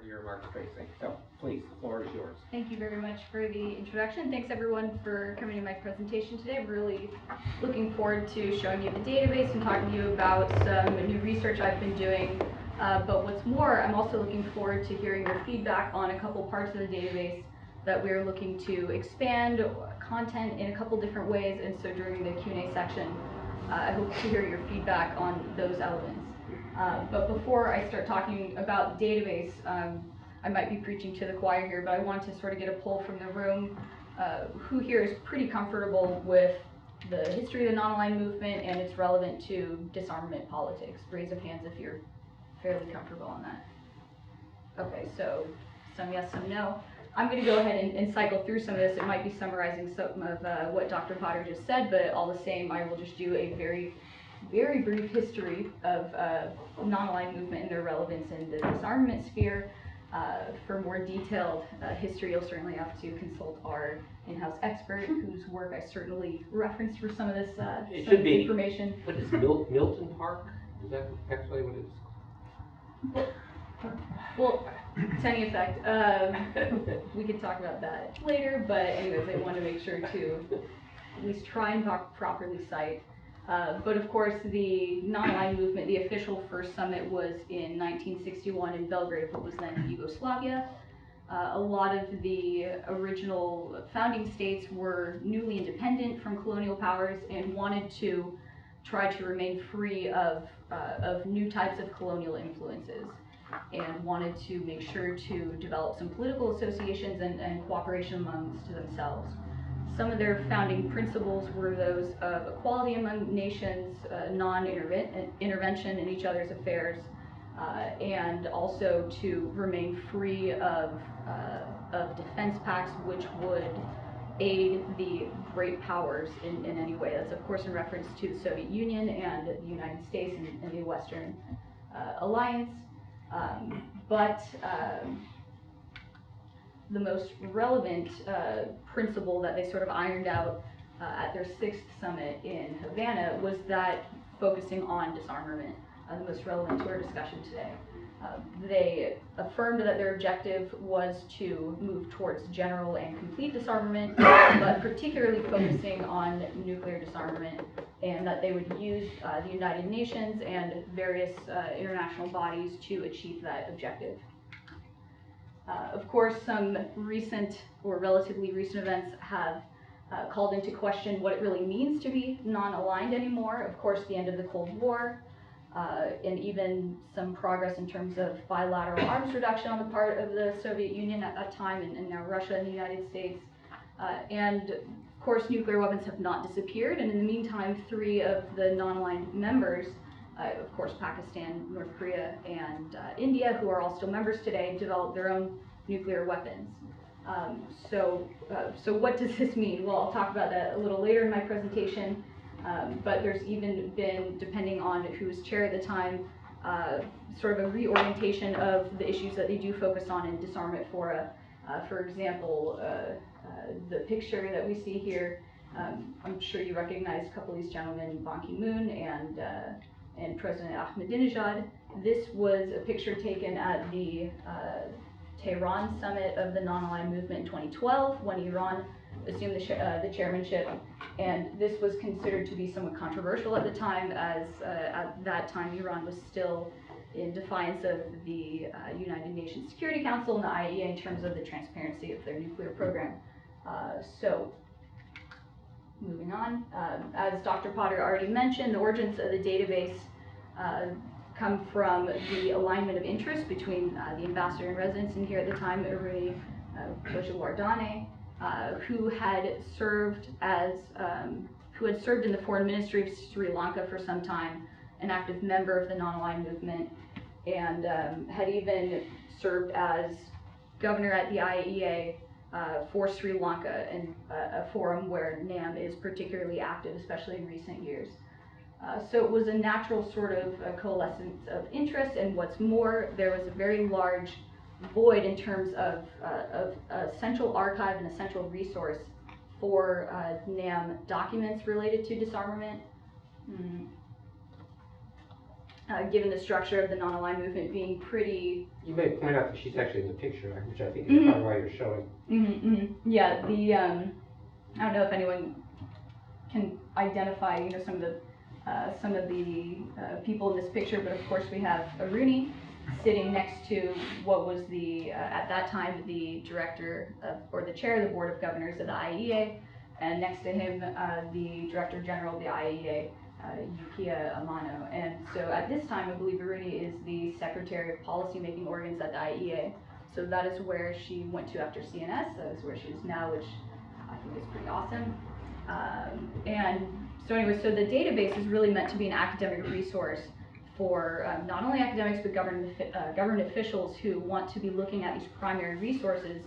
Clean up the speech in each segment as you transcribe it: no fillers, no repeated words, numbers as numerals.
to your remarks, Tracy. So please, the floor is yours. Thank you very much for the introduction. Thanks everyone for coming to my presentation today. I'm really looking forward to showing you the database and talking to you about some new research I've been doing. But what's more, I'm also looking forward to hearing your feedback on a couple parts of the database that we're looking to expand content in a couple different ways. And so during the Q&A section, I hope to hear your feedback on those elements. But before I start talking about the database, I might be preaching to the choir here, but I want to sort of get a poll from the room. Who here is pretty comfortable with the history of the non-aligned movement and it's relevant to disarmament politics? Raise of hands if you're fairly comfortable on that. Okay, so some yes, some no. I'm going to go ahead and cycle through some of this. It might be summarizing some of what Dr. Potter just said, but all the same, I will just do a very brief history of non-aligned movement and their relevance in the disarmament sphere. For more detailed history, you'll certainly have to consult our in-house expert, whose work I certainly referenced for some of this information. What is Milton Park? Is that actually what it is? Well, to any effect, we could talk about that later, but anyways, I want to make sure to at least try and properly cite. But of course, the non-aligned movement, the official first summit was in 1961 in Belgrade, what was then Yugoslavia. A lot of the original founding states were newly independent from colonial powers and wanted to try to remain free of new types of colonial influences, and wanted to make sure to develop some political associations and cooperation amongst themselves. Some of their founding principles were those of equality among nations, non-intervention in each other's affairs, and also to remain free of defense pacts which would aid the great powers in any way. That's of course in reference to the Soviet Union and the United States and the Western Alliance. The most relevant principle that they sort of ironed out at their 6th summit in Havana was that focusing on disarmament, the most relevant to our discussion today. They affirmed that their objective was to move towards general and complete disarmament, but particularly focusing on nuclear disarmament, and that they would use the United Nations and various international bodies to achieve that objective. Of course, some recent or relatively recent events have called into question what it really means to be non-aligned anymore. Of course, the end of the Cold War, and even some progress in terms of bilateral arms reduction on the part of the Soviet Union at that time, and now Russia and the United States. And of course, nuclear weapons have not disappeared, and in the meantime, 3 of the non-aligned members, of course, Pakistan, North Korea, and India, who are all still members today, developed their own nuclear weapons. So what does this mean? Well, I'll talk about that a little later in my presentation, but there's even been, depending on who was chair at the time, sort of a reorientation of the issues that they do focus on in disarmament fora. For example, the picture that we see here, I'm sure you recognize a couple of these gentlemen, Ban Ki-moon and President Ahmadinejad. This was a picture taken at the Tehran summit of the non-aligned movement in 2012 when Iran assumed the chairmanship, and this was considered to be somewhat controversial at the time, as at that time Iran was still in defiance of the United Nations Security Council and the IAEA in terms of the transparency of their nuclear program. So moving on, as Dr. Potter already mentioned, the origins of the database come from the alignment of interest between the Ambassador in Residence in here at the time, Aruni Wijewardane, who had served in the Foreign Ministry of Sri Lanka for some time, an active member of the non-aligned movement, and had even served as governor at the IAEA for Sri Lanka, and a forum where NAM is particularly active, especially in recent years. So it was a natural sort of coalescence of interest, and what's more, there was a very large void in terms of a central archive and a central resource for NAM documents related to disarmament. given the structure of the non-aligned movement being pretty... You may point out that she's actually in the picture, which I think is probably why you're showing. Yeah, the, I don't know if anyone can identify, you know, some of the people in this picture, but of course we have Aruni sitting next to what was the, at that time, the director of, or the chair of the Board of Governors of the IEA, and next to him, the Director General of the IEA, Yukiya Amano. And so at this time, I believe Aruni is the Secretary of Policymaking Organs at the IEA. So that is where she went to after CNS, that is where she is now, which I think is pretty awesome. And so anyway, so the database is really meant to be an academic resource for not only academics, but government officials who want to be looking at these primary resources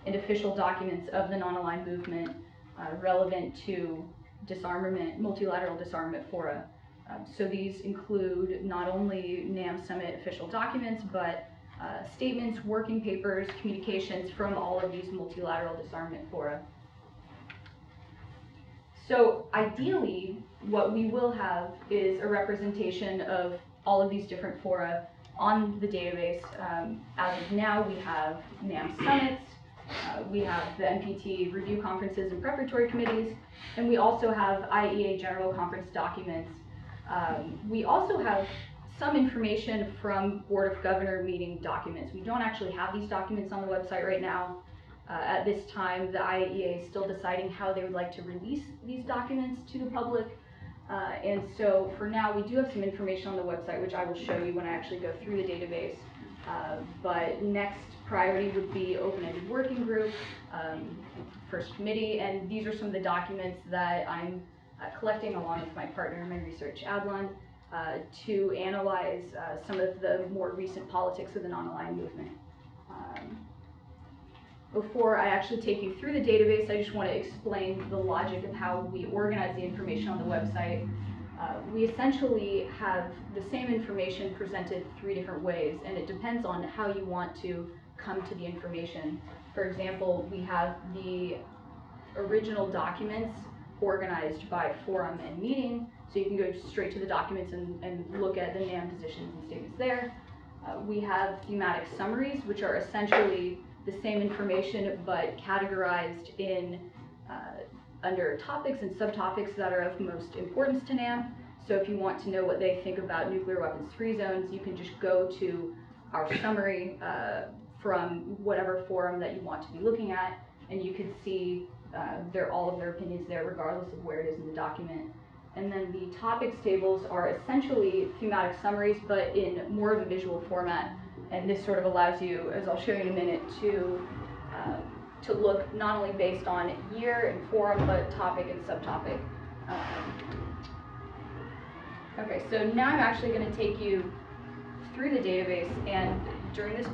and official documents of the non-aligned movement relevant to disarmament, multilateral disarmament fora. So these include not only NAM Summit official documents, but statements, working papers, communications from all of these multilateral disarmament fora. So ideally, what we will have is a representation of all of these different fora on the database. As of now, we have NAM Summits, we have the NPT review conferences and preparatory committees, and we also have IEA General Conference documents. We also have some information from Board of Governor meeting documents. We don't actually have these documents on the website right now. At this time, the IEA is still deciding how they would like to release these documents to the public. And so for now, we do have some information on the website, which I will show you when I actually go through the database. But next priority would be open-ended working group, first committee, and these are some of the documents that I'm collecting along with my partner in my research, Adlan, to analyze some of the more recent politics of the non-aligned movement. Before I actually take you through the database, I just want to explain the logic of how we organize the information on the website. We essentially have the same information presented 3 different ways, and it depends on how you want to come to the information. For example, we have the original documents organized by forum and meeting, so you can go straight to the documents and look at the NAM positions and statements there. We have thematic summaries, which are essentially the same information but categorized in under topics and subtopics that are of most importance to NAM. So if you want to know what they think about nuclear weapons free zones, you can just go to our summary from whatever forum that you want to be looking at, and you can see all of their opinions there regardless of where it is in the document. And then the topics tables are essentially thematic summaries, but in more of a visual format. And this sort of allows you, as I'll show you in a minute, to look not only based on year and forum, but topic and subtopic. Okay, so now I'm actually going to take you through the database, and during this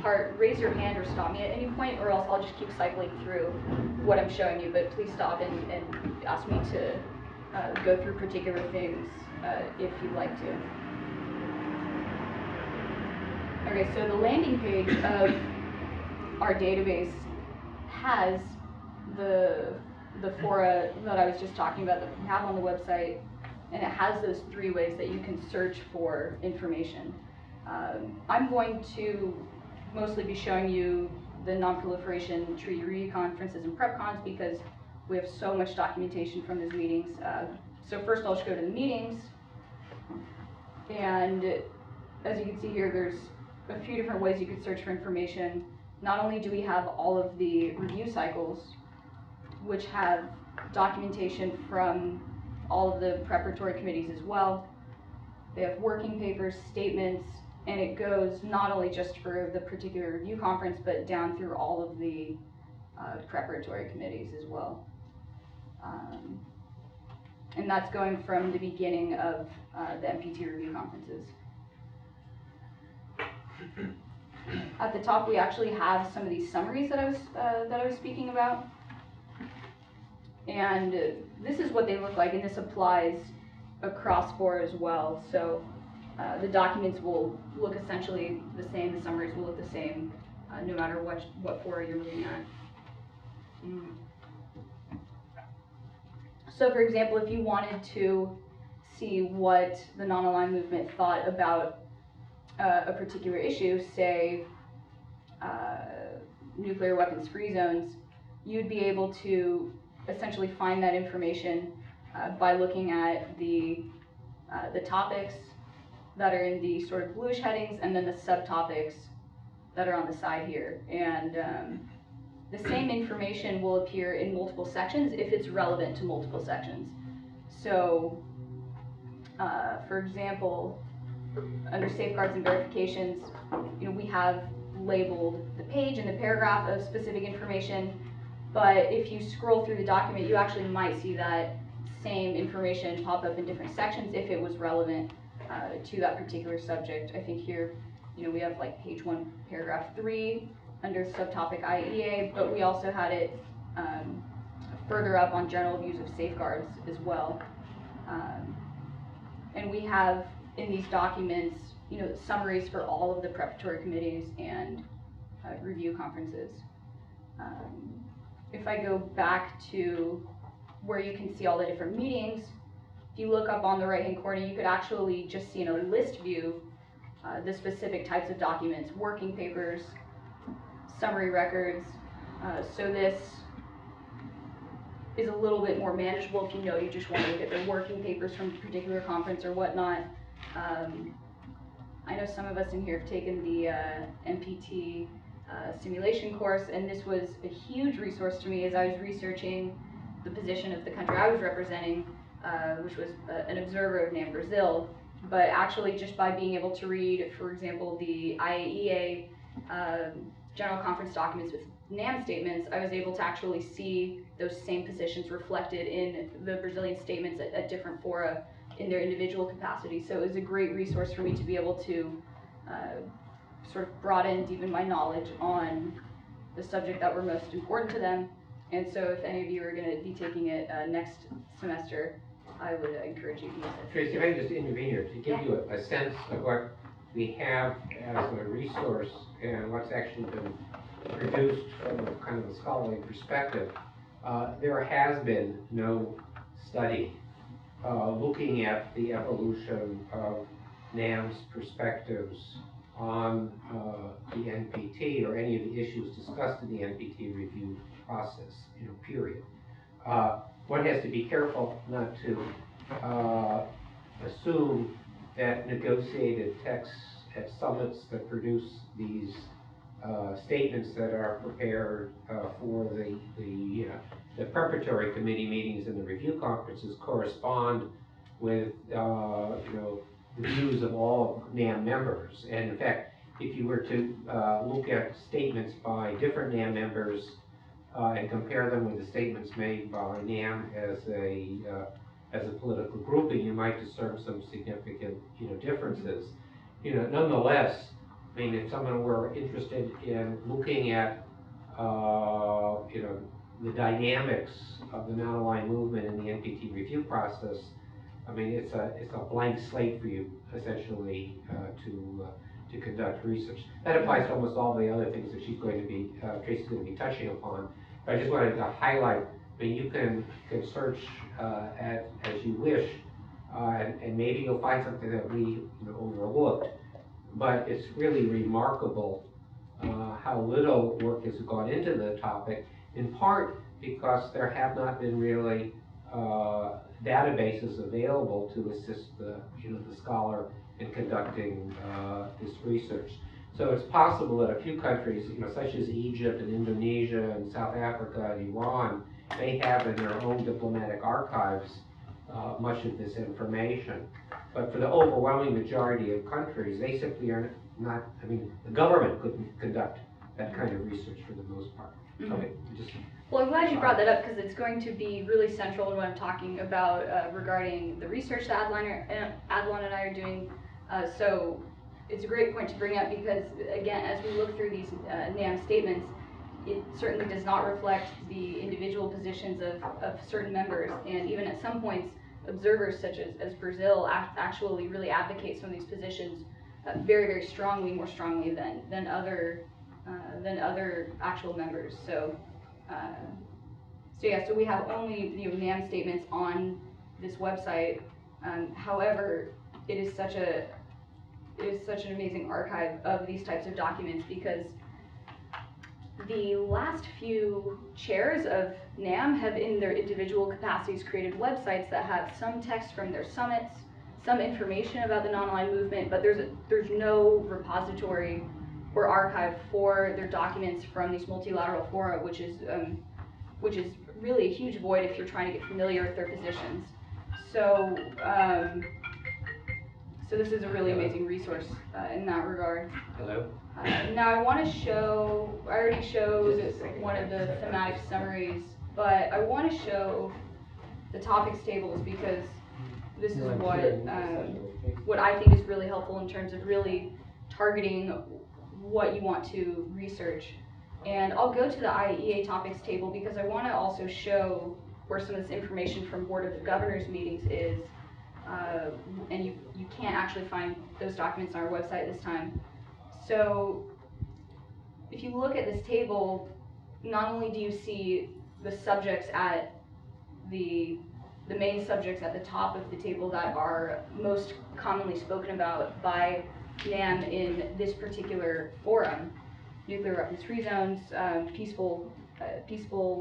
part, raise your hand or stop me at any point, or else I'll just keep cycling through what I'm showing you, but please stop and ask me to go through particular things if you'd like to. Okay, so the landing page of our database has the fora that I was just talking about that we have on the website, and it has those 3 ways that you can search for information. I'm going to mostly be showing you the Non-Proliferation Treaty Review Conferences and Prep Cons because we have so much documentation from those meetings. So first I'll just go to the meetings, and as you can see here, there's a few different ways you could search for information. Not only do we have all of the review cycles, which have documentation from all of the preparatory committees as well. They have working papers, statements, and it goes not only just for the particular review conference, but down through all of the preparatory committees as well. And that's going from the beginning of the MPT review conferences. At the top, we actually have some of these summaries that I was speaking about. And this is what they look like, and this applies across fora as well. So the documents will look essentially the same, the summaries will look the same, no matter what fora you're looking at. So for example, if you wanted to see what the non-aligned movement thought about a particular issue, say nuclear weapons free zones, you'd be able to essentially find that information by looking at the topics that are in the sort of bluish headings, and then the subtopics that are on the side here. And the same information will appear in multiple sections if it's relevant to multiple sections. So, for example, under safeguards and verifications, we have labeled the page and the paragraph of specific information, but if you scroll through the document, you actually might see that same information pop up in different sections if it was relevant to that particular subject. I think here, we have like page 1, paragraph 3 under subtopic IEA, but we also had it further up on general views of safeguards as well. And we have in these documents, summaries for all of the preparatory committees and review conferences. If I go back to where you can see all the different meetings, if you look up on the right hand corner, you could actually just see in a list view the specific types of documents, working papers, summary records. So this is a little bit more manageable if you just want to look at the working papers from a particular conference or whatnot. I know some of us in here have taken the MPT simulation course, and this was a huge resource to me as I was researching the position of the country I was representing, which was an observer of NAM Brazil. But actually, just by being able to read, for example, the IAEA General Conference documents with NAM statements, I was able to actually see those same positions reflected in the Brazilian statements at different fora in their individual capacity. So it was a great resource for me to be able to sort of broaden, deepen my knowledge on the subject that were most important to them. And so if any of you are going to be taking it next semester, I would encourage you to use it. Tracy, if I can just intervene here to give you a sense of what we have as a resource and what's actually been produced from a kind of a scholarly perspective. There has been no study looking at the evolution of NAM's perspectives on the NPT or any of the issues discussed in the NPT review process, period. One has to be careful not to assume that negotiated texts at summits that produce these statements that are prepared for the preparatory committee meetings and the review conferences correspond with the views of all NAM members. And in fact, if you were to look at statements by different NAM members and compare them with the statements made by NAM as a political grouping, you might discern some significant differences. Nonetheless, I mean, if someone were interested in looking at the dynamics of the non-aligned movement in the NPT review process, I mean, it's a blank slate for you essentially to conduct research. That applies to almost all the other things that Tracy's going to be touching upon. But I just wanted to highlight. I mean, you can search as you wish, and maybe you'll find something that we overlooked. But it's really remarkable how little work has gone into the topic, in part because there have not been really databases available to assist the scholar in conducting this research. So it's possible that a few countries, such as Egypt and Indonesia and South Africa and Iran, may have in their own diplomatic archives much of this information. But for the overwhelming majority of countries, they simply are not, I mean, the government couldn't conduct that kind of research for the most part. Mm-hmm. Okay, well, I'm glad you brought that up because it's going to be really central to what I'm talking about regarding the research that Adlon and I are doing. So it's a great point to bring up because, again, as we look through these NAM statements, it certainly does not reflect the individual positions of certain members, and even at some points, observers such as Brazil actually really advocate some of these positions very, very strongly, more strongly than other actual members. So yeah, so we have only NAM statements on this website However, it is such an amazing archive of these types of documents, because the last few chairs of NAM have, in their individual capacities, created websites that have some text from their summits, some information about the non-aligned movement, but there's no repository or archive for their documents from these multilateral fora, which is really a huge void if you're trying to get familiar with their positions. So, so this is a really amazing resource in that regard. Hello? Now I want to show, I already showed one of the thematic summaries, but I want to show the topics tables, because this is what I think is really helpful in terms of really targeting what you want to research. And I'll go to the IEA topics table because I want to also show where some of this information from Board of Governors meetings is, and you can't actually find those documents on our website this time. So if you look at this table, not only do you see the subjects at the main subjects at the top of the table that are most commonly spoken about by NAM in this particular forum: nuclear weapons-free zones, peaceful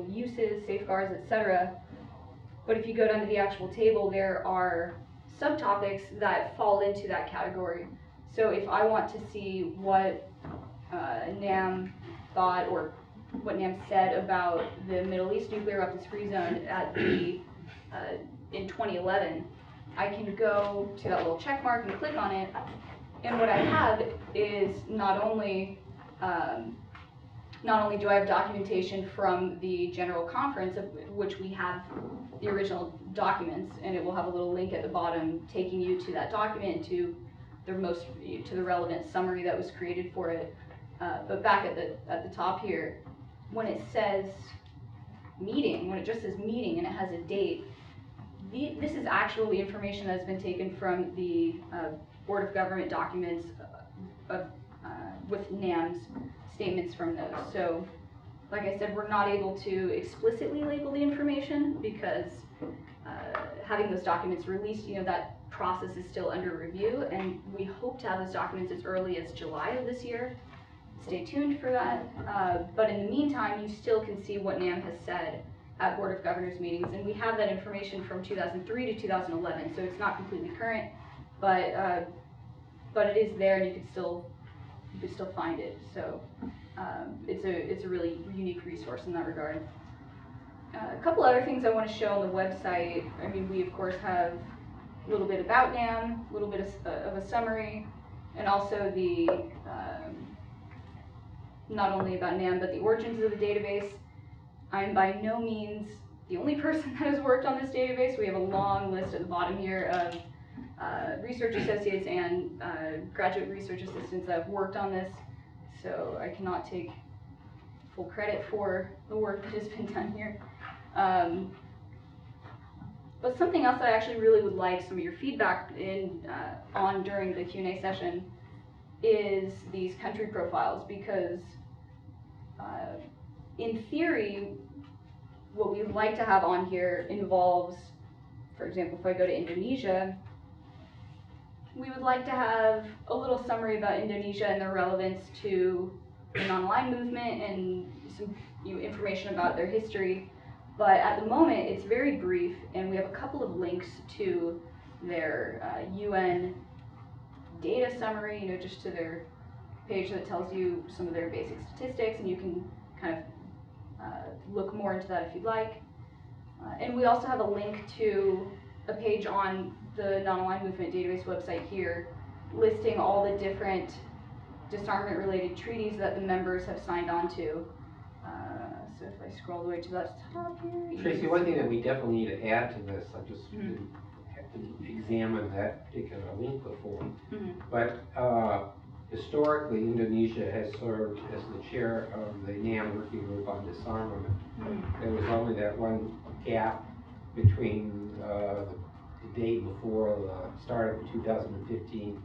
uses, safeguards, etc. But if you go down to the actual table, there are subtopics that fall into that category. So if I want to see what NAM thought, or what NAM said about the Middle East nuclear weapons-free zone at the in 2011, I can go to that little check mark and click on it, and what I have is not only do I have documentation from the General Conference, of which we have the original documents, and it will have a little link at the bottom taking you to that document, to the relevant summary that was created for it. But back at the top here, when it says meeting, when it just says meeting and it has a date, this is actually information that has been taken from the Board of Government documents with NAM's statements from those. So, like I said, we're not able to explicitly label the information because having those documents released, that process is still under review, and we hope to have those documents as early as July of this year. Stay tuned for that. But in the meantime, you still can see what NAM has said at Board of Governors meetings, and we have that information from 2003 to 2011, so it's not completely current, but it is there, and you could still find it. So it's a really unique resource in that regard. A couple other things I want to show on the website. I mean, we of course have a little bit about NAM, a little bit of a summary, and also the not only about NAM, but the origins of the database. I'm by no means the only person that has worked on this database. We have a long list at the bottom here of research associates and graduate research assistants that have worked on this, so I cannot take full credit for the work that has been done here. But something else that I actually really would like some of your feedback on during the Q&A session is these country profiles, because in theory, what we'd like to have on here involves, for example, if I go to Indonesia, we would like to have a little summary about Indonesia and their relevance to the non-aligned movement and some information about their history. But at the moment, it's very brief, and we have a couple of links to their UN data summary, just to their page that tells you some of their basic statistics, and you can kind of look more into that if you'd like. And we also have a link to a page on the Non-Aligned Movement Database website here, listing all the different disarmament-related treaties that the members have signed on to. So if I scroll all the way to the top here. Tracy, one thing that we definitely need to add to this, I just didn't have to examine that particular link before, but historically Indonesia has served as the chair of the NAM Working Group on Disarmament. There was only that one gap between the day before the start of the 2015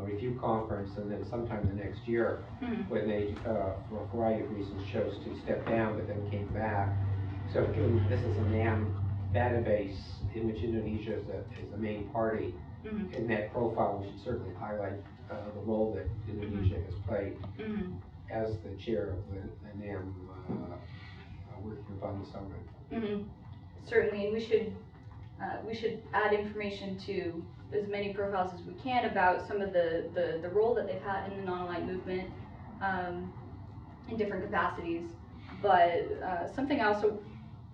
review conference and then sometime the next year when they, for a variety of reasons, chose to step down but then came back. So given this is a NAM database in which Indonesia is the main party. In that profile, we should certainly highlight the role that Indonesia has played as the chair of the NAM working upon the summit. Certainly, and we should add information to as many profiles as we can about some of the role that they've had in the non-aligned movement in different capacities. But something I also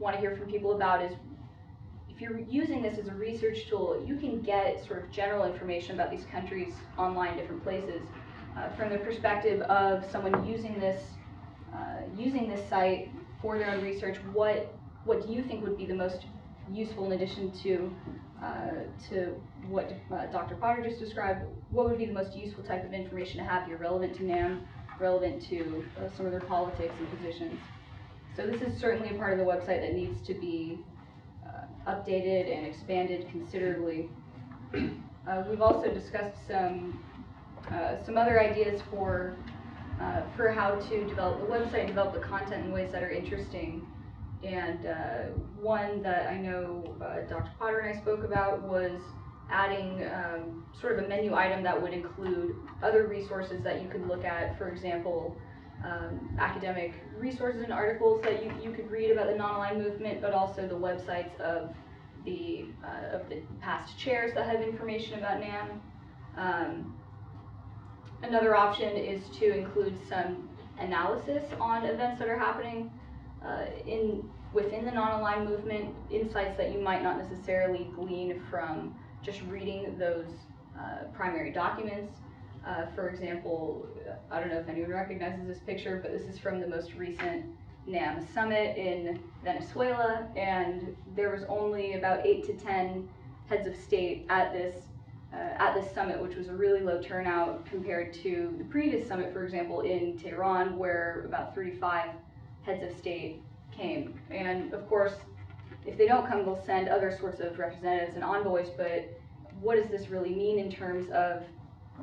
want to hear from people about is, if you're using this as a research tool, you can get sort of general information about these countries online, different places, from the perspective of someone using this site for their own research. What do you think would be the most useful, in addition to what Dr. Potter just described? What would be the most useful type of information to have here, relevant to NAM, relevant to some of their politics and positions? So this is certainly a part of the website that needs to be updated and expanded considerably. We've also discussed some other ideas for how to develop the website, develop the content in ways that are interesting. And one that I know Dr. Potter and I spoke about was adding sort of a menu item that would include other resources that you could look at. For example, academic resources and articles that you could read about the non-aligned movement, but also the websites of the past chairs that have information about NAM. Another option is to include some analysis on events that are happening within the non-aligned movement, insights that you might not necessarily glean from just reading those primary documents. For example, I don't know if anyone recognizes this picture, but this is from the most recent NAM summit in Venezuela, and there was only about 8 to 10 heads of state at this summit, which was a really low turnout compared to the previous summit, for example, in Tehran, where about 35 heads of state came. And of course, if they don't come, they'll send other sorts of representatives and envoys, but what does this really mean in terms of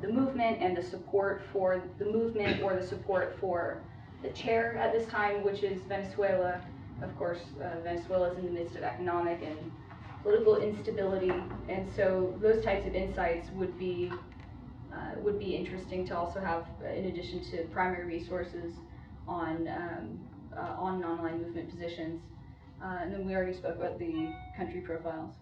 the movement and the support for the movement, or the support for the chair at this time, which is Venezuela? Of course, Venezuela is in the midst of economic and political instability, and so those types of insights would be interesting to also have, in addition to primary resources on non-aligned movement positions. And then we already spoke about the country profiles.